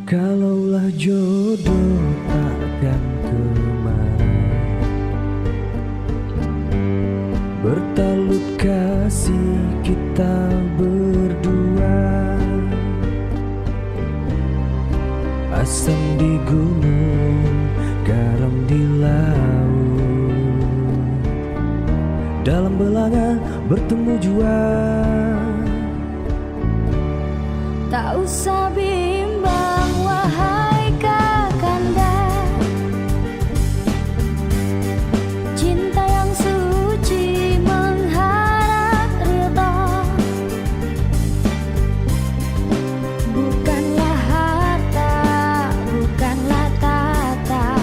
Kalaulah jodoh takkan kemana, bertalut kasih kita berdua. Asam di gunung, garam di laut, dalam belanga bertemu jua. Tak usah bimbang wahai kakanda, cinta yang suci mengharap ridha. Bukanlah harta, bukanlah tata,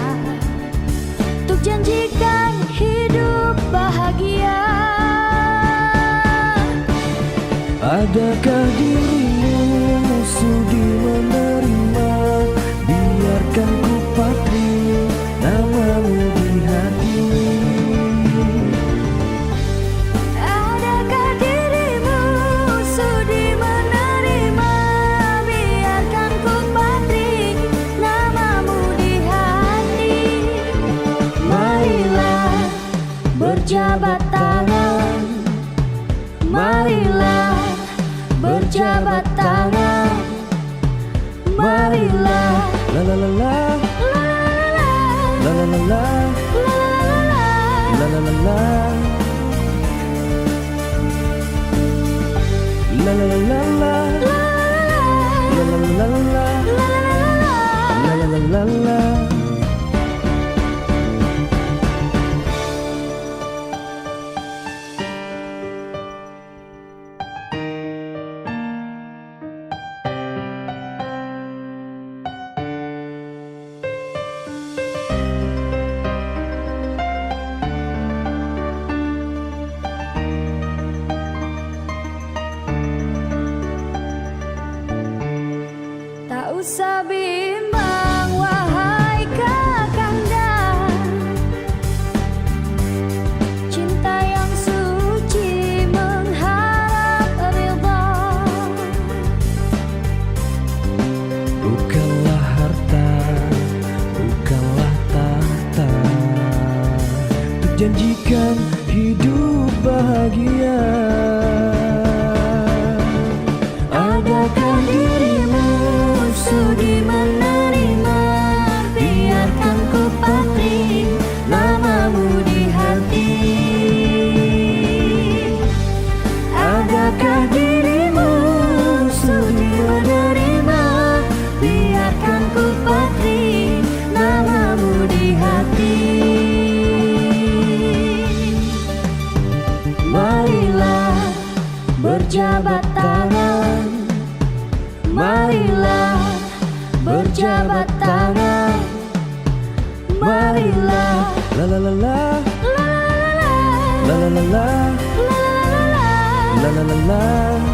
untuk janjikan hidup bahagia. Adakah dirimu sudi menerima, biarkan ku patri namamu di hati. Adakah dirimu sudi menerima, biarkan ku patri namamu di hati. Marilah berjabat tangan, marilah berjabat tangan, marilah La la la la, la la la la, la la la la, la la la la, la la la la, la la la la, la la la la. Tak usah bimbang wahai kakanda, cinta yang suci mengharap ridha. Bukanlah harta, bukanlah tahta, untuk janjikan hidup bahagia. Adakah dirimu Sudi menerima, biarkan ku patri namamu di hati. Adakah dirimu sudi menerima, biarkan ku patri namamu di hati. Marilah berjabat tangan, marilah berjabat tangan, marilah la la la la, la la la la, la la la la, la la la la, la la la la.